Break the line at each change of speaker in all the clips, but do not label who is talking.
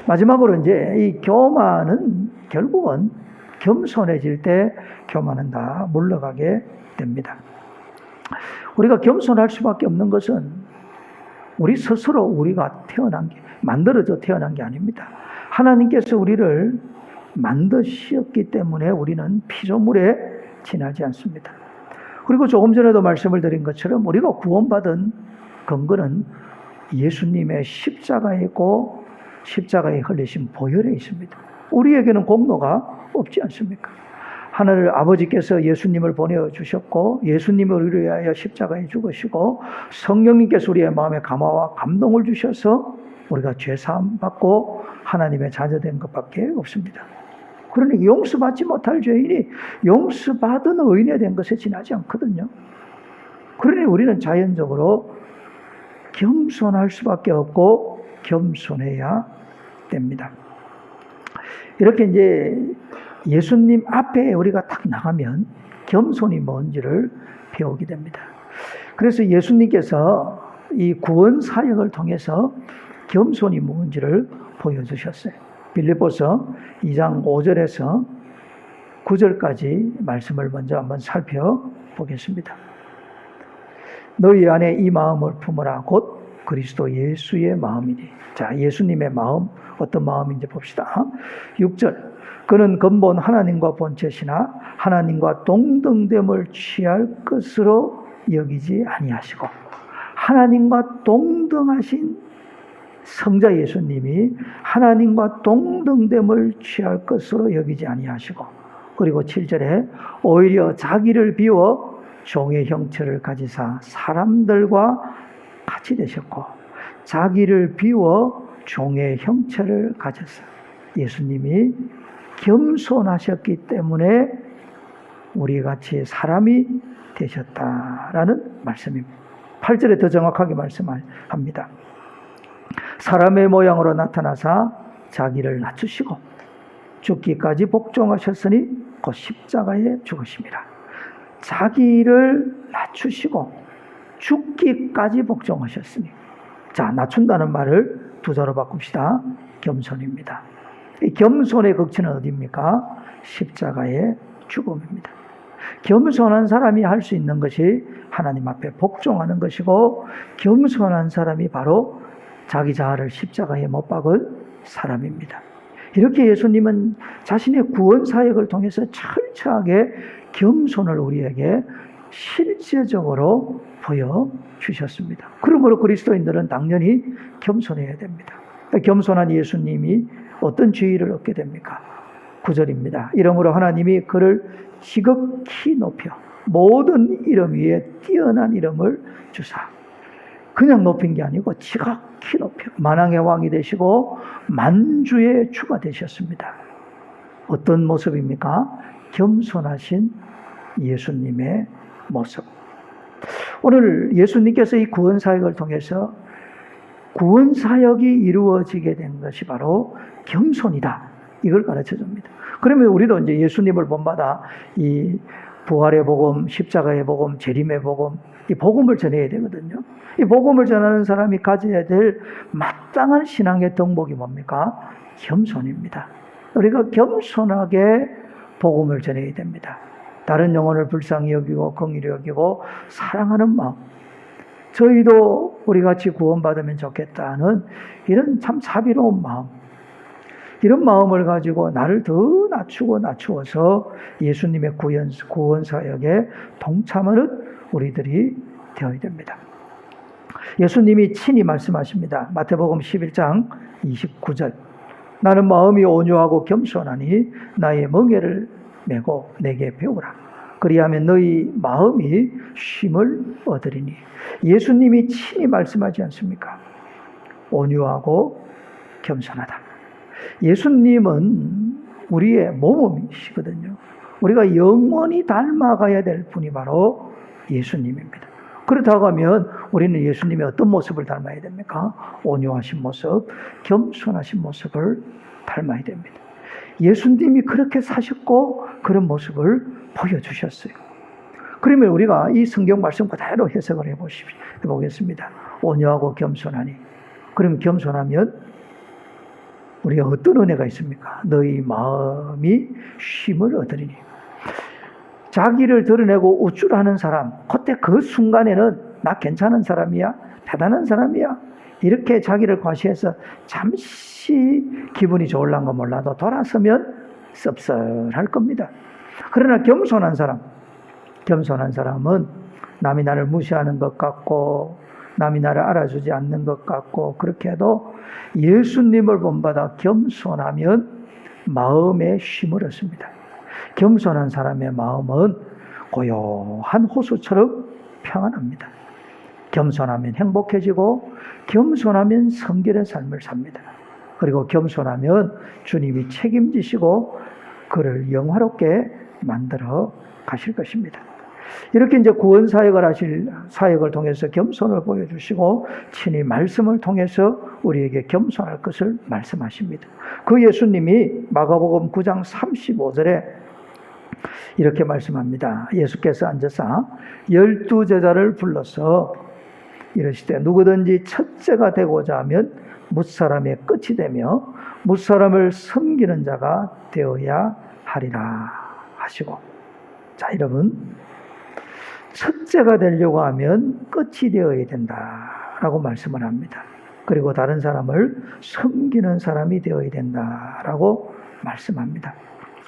마지막으로 이제 이 교만은 결국은 겸손해질 때 교만은 다 물러가게 됩니다. 우리가 겸손할 수밖에 없는 것은 우리 스스로 우리가 만들어져 태어난 게 아닙니다. 하나님께서 우리를 만드셨기 때문에 우리는 피조물에 지나지 않습니다. 그리고 조금 전에도 말씀을 드린 것처럼 우리가 구원받은 근거는 예수님의 십자가에 있고 십자가에 흘리신 보혈에 있습니다. 우리에게는 공로가 없지 않습니까? 하늘 아버지께서 예수님을 보내주셨고 예수님을 우리를 위하여 십자가에 죽으시고 성령님께서 우리의 마음에 감화와 감동을 주셔서 우리가 죄사함 받고 하나님의 자녀된 것밖에 없습니다. 그러니 용서받지 못할 죄인이 용서받은 의인이 된 것에 지나지 않거든요. 그러니 우리는 자연적으로 겸손할 수밖에 없고 겸손해야 됩니다. 이렇게 이제 예수님 앞에 우리가 딱 나가면 겸손이 뭔지를 배우게 됩니다. 그래서 예수님께서 이 구원 사역을 통해서 겸손이 뭔지를 보여주셨어요. 빌립보서 2장 5절에서 9절까지 말씀을 먼저 한번 살펴보겠습니다. 너희 안에 이 마음을 품으라 곧 그리스도 예수의 마음이니. 자, 예수님의 마음 어떤 마음인지 봅시다. 6절 그는 근본 하나님과 본체시나 하나님과 동등됨을 취할 것으로 여기지 아니하시고 하나님과 동등하신 성자 예수님이 하나님과 동등됨을 취할 것으로 여기지 아니하시고 그리고 7절에 오히려 자기를 비워 종의 형체를 가지사 사람들과 같이 되셨고 자기를 비워 종의 형체를 가졌어요. 예수님이 겸손하셨기 때문에 우리 같이 사람이 되셨다라는 말씀입니다. 8절에 더 정확하게 말씀합니다. 사람의 모양으로 나타나사 자기를 낮추시고 죽기까지 복종하셨으니 곧 십자가에 죽으심이라. 자기를 낮추시고 죽기까지 복종하셨으니. 자, 낮춘다는 말을 두 자로 바꿉시다. 겸손입니다. 이 겸손의 극치는 어디입니까? 십자가의 죽음입니다. 겸손한 사람이 할 수 있는 것이 하나님 앞에 복종하는 것이고 겸손한 사람이 바로 자기 자아를 십자가에 못 박은 사람입니다. 이렇게 예수님은 자신의 구원 사역을 통해서 철저하게 겸손을 우리에게 실제적으로 보여주셨습니다. 그러므로 그리스도인들은 당연히 겸손해야 됩니다. 겸손한 예수님이 어떤 지위를 얻게 됩니까? 9절입니다. 이러므로 하나님이 그를 지극히 높여 모든 이름 위에 뛰어난 이름을 주사. 그냥 높인 게 아니고 지극히 높여 만왕의 왕이 되시고 만주의 주가 되셨습니다. 어떤 모습입니까? 겸손하신 예수님의 모습. 오늘 예수님께서 이 구원사역을 통해서 구원사역이 이루어지게 된 것이 바로 겸손이다. 이걸 가르쳐 줍니다. 그러면 우리도 이제 예수님을 본받아 이 부활의 복음, 십자가의 복음, 재림의 복음, 이 복음을 전해야 되거든요. 이 복음을 전하는 사람이 가져야 될 마땅한 신앙의 덕목이 뭡니까? 겸손입니다. 우리가 겸손하게 복음을 전해야 됩니다. 다른 영혼을 불쌍히 여기고 긍휼히 여기고 사랑하는 마음. 저희도 우리 같이 구원받으면 좋겠다는 이런 참 자비로운 마음. 이런 마음을 가지고 나를 더 낮추어서 예수님의 구원 사역에 동참하는 우리들이 되어야 됩니다. 예수님이 친히 말씀하십니다. 마태복음 11장 29절. 나는 마음이 온유하고 겸손하니 나의 멍에를 메고 내게 배우라. 그리하면 너희 마음이 쉼을 얻으리니. 예수님이 친히 말씀하지 않습니까? 온유하고 겸손하다. 예수님은 우리의 모범이시거든요. 우리가 영원히 닮아가야 될 분이 바로 예수님입니다. 그렇다고 하면 우리는 예수님의 어떤 모습을 닮아야 됩니까? 온유하신 모습, 겸손하신 모습을 닮아야 됩니다. 예수님이 그렇게 사셨고 그런 모습을 보여주셨어요. 그러면 우리가 이 성경 말씀 그대로 해석을 해보겠습니다. 온유하고 겸손하니. 그럼 겸손하면 우리가 어떤 은혜가 있습니까? 너희 마음이 쉼을 얻으리니. 자기를 드러내고 우쭐하는 사람, 그때 그 순간에는 나 괜찮은 사람이야, 대단한 사람이야, 이렇게 자기를 과시해서 잠시 기분이 좋을란 거 몰라도 돌아서면 씁쓸할 겁니다. 그러나 겸손한 사람은 남이 나를 무시하는 것 같고 남이 나를 알아주지 않는 것 같고 그렇게 해도 예수님을 본받아 겸손하면 마음에 쉼을 얻습니다. 겸손한 사람의 마음은 고요한 호수처럼 평안합니다. 겸손하면 행복해지고 겸손하면 성결의 삶을 삽니다. 그리고 겸손하면 주님이 책임지시고 그를 영화롭게 만들어 가실 것입니다. 이렇게 이제 구원 사역을 하실 사역을 통해서 겸손을 보여주시고 친히 말씀을 통해서 우리에게 겸손할 것을 말씀하십니다. 그 예수님이 마가복음 9장 35절에 이렇게 말씀합니다. 예수께서 앉아서 12제자를 불러서 이르시되 누구든지 첫째가 되고자 하면 뭇사람의 끝이 되며 뭇사람을 섬기는 자가 되어야 하리라 하시고, 자 여러분, 첫째가 되려고 하면 끝이 되어야 된다라고 말씀을 합니다. 그리고 다른 사람을 섬기는 사람이 되어야 된다라고 말씀합니다.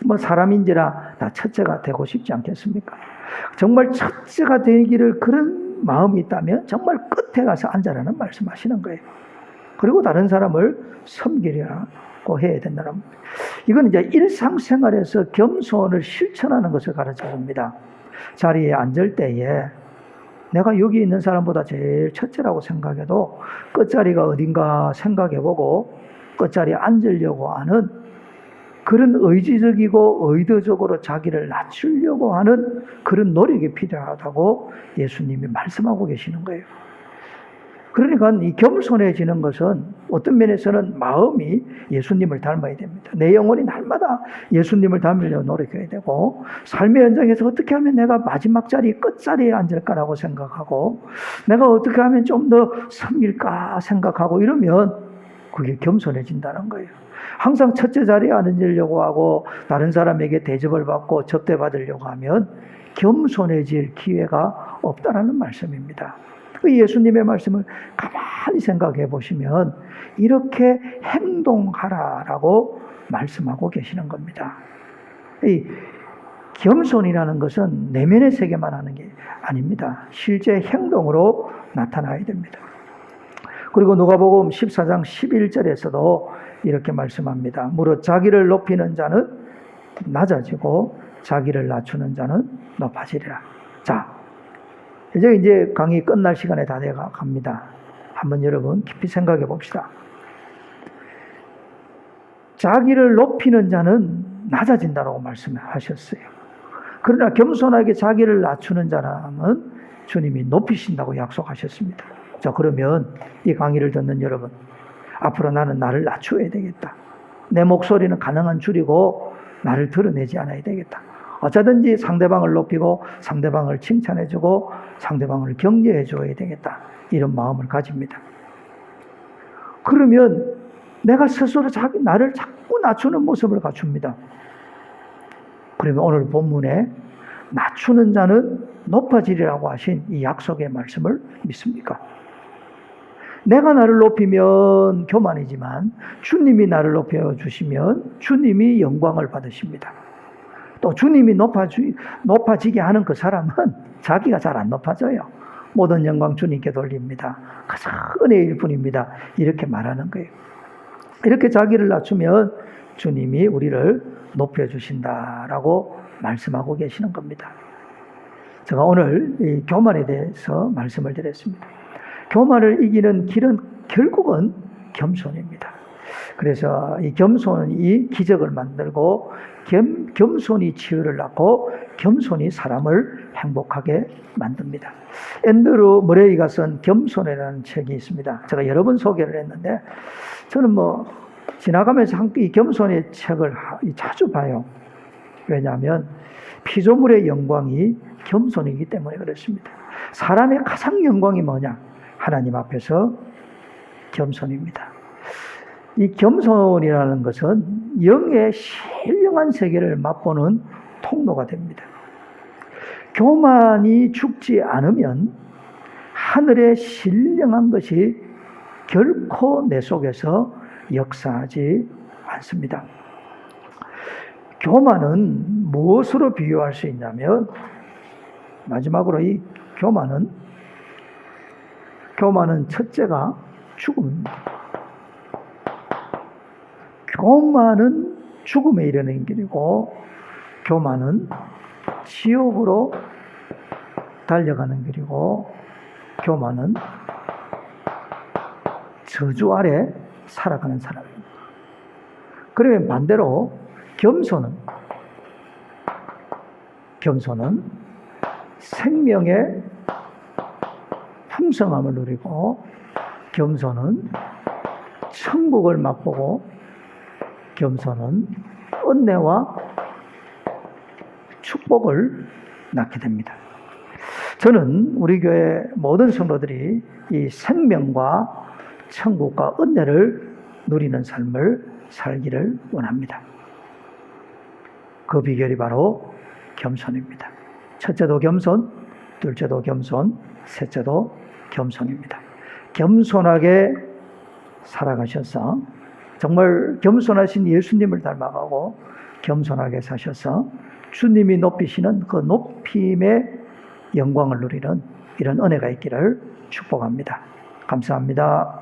뭐 사람인지라 다 첫째가 되고 싶지 않겠습니까? 정말 첫째가 되기를 그런 마음이 있다면 정말 끝에 가서 앉아라는 말씀하시는 거예요. 그리고 다른 사람을 섬기려고 해야 된다는 겁니다. 이건 이제 일상생활에서 겸손을 실천하는 것을 가르쳐 줍니다. 자리에 앉을 때에 내가 여기 있는 사람보다 제일 첫째라고 생각해도 끝자리가 어딘가 생각해보고 끝자리에 앉으려고 하는 그런 의지적이고 의도적으로 자기를 낮추려고 하는 그런 노력이 필요하다고 예수님이 말씀하고 계시는 거예요. 그러니까 이 겸손해지는 것은 어떤 면에서는 마음이 예수님을 닮아야 됩니다. 내 영혼이 날마다 예수님을 닮으려고 노력해야 되고, 삶의 현장에서 어떻게 하면 내가 마지막 자리 끝자리에 앉을까라고 생각하고, 내가 어떻게 하면 좀 더 섬길까 생각하고 이러면 그게 겸손해진다는 거예요. 항상 첫째 자리에 앉으려고 하고 다른 사람에게 대접을 받고 접대받으려고 하면 겸손해질 기회가 없다라는 말씀입니다. 그 예수님의 말씀을 가만히 생각해 보시면 이렇게 행동하라라고 말씀하고 계시는 겁니다. 이 겸손이라는 것은 내면의 세계만 하는 게 아닙니다. 실제 행동으로 나타나야 됩니다. 그리고 누가복음 14장 11절에서도 이렇게 말씀합니다. 무릇 자기를 높이는 자는 낮아지고 자기를 낮추는 자는 높아지리라. 자, 이제 강의 끝날 시간에 다 돼가 갑니다. 한번 여러분 깊이 생각해 봅시다. 자기를 높이는 자는 낮아진다고 말씀하셨어요. 그러나 겸손하게 자기를 낮추는 자라면 주님이 높이신다고 약속하셨습니다. 자, 그러면 이 강의를 듣는 여러분, 앞으로 나는 나를 낮추어야 되겠다. 내 목소리는 가능한 줄이고 나를 드러내지 않아야 되겠다. 어쩌든지 상대방을 높이고 상대방을 칭찬해주고 상대방을 격려해줘야 되겠다. 이런 마음을 가집니다. 그러면 내가 스스로 나를 자꾸 낮추는 모습을 갖춥니다. 그러면 오늘 본문에 낮추는 자는 높아지리라고 하신 이 약속의 말씀을 믿습니까? 내가 나를 높이면 교만이지만 주님이 나를 높여주시면 주님이 영광을 받으십니다. 또 주님이 높아지게 하는 그 사람은 자기가 잘 안 높아져요. 모든 영광 주님께 돌립니다. 가장 은혜일 뿐입니다. 이렇게 말하는 거예요. 이렇게 자기를 낮추면 주님이 우리를 높여주신다라고 말씀하고 계시는 겁니다. 제가 오늘 이 교만에 대해서 말씀을 드렸습니다. 교만을 이기는 길은 결국은 겸손입니다. 그래서 이 겸손이 기적을 만들고 겸손이 치유를 낳고 겸손이 사람을 행복하게 만듭니다. 앤드루 머레이가 쓴 겸손이라는 책이 있습니다. 제가 여러 번 소개를 했는데 저는 지나가면서 이 겸손의 책을 자주 봐요. 왜냐하면 피조물의 영광이 겸손이기 때문에 그렇습니다. 사람의 가장 영광이 뭐냐? 하나님 앞에서 겸손입니다. 이 겸손이라는 것은 영의 신령한 세계를 맛보는 통로가 됩니다. 교만이 죽지 않으면 하늘의 신령한 것이 결코 내 속에서 역사하지 않습니다. 교만은 무엇으로 비유할 수 있냐면, 마지막으로 이 교만은 첫째가 죽음입니다. 교만은 죽음에 이르는 길이고, 교만은 지옥으로 달려가는 길이고, 교만은 저주 아래 살아가는 사람입니다. 그러면 반대로 겸손은 생명의 풍성함을 누리고, 겸손은 천국을 맛보고, 겸손은 은혜와 축복을 낳게 됩니다. 저는 우리 교회 모든 성도들이 이 생명과 천국과 은혜를 누리는 삶을 살기를 원합니다. 그 비결이 바로 겸손입니다. 첫째도 겸손, 둘째도 겸손, 셋째도 겸손입니다. 겸손하게 살아가셔서 정말 겸손하신 예수님을 닮아가고 겸손하게 사셔서 주님이 높이시는 그 높임의 영광을 누리는 이런 은혜가 있기를 축복합니다. 감사합니다.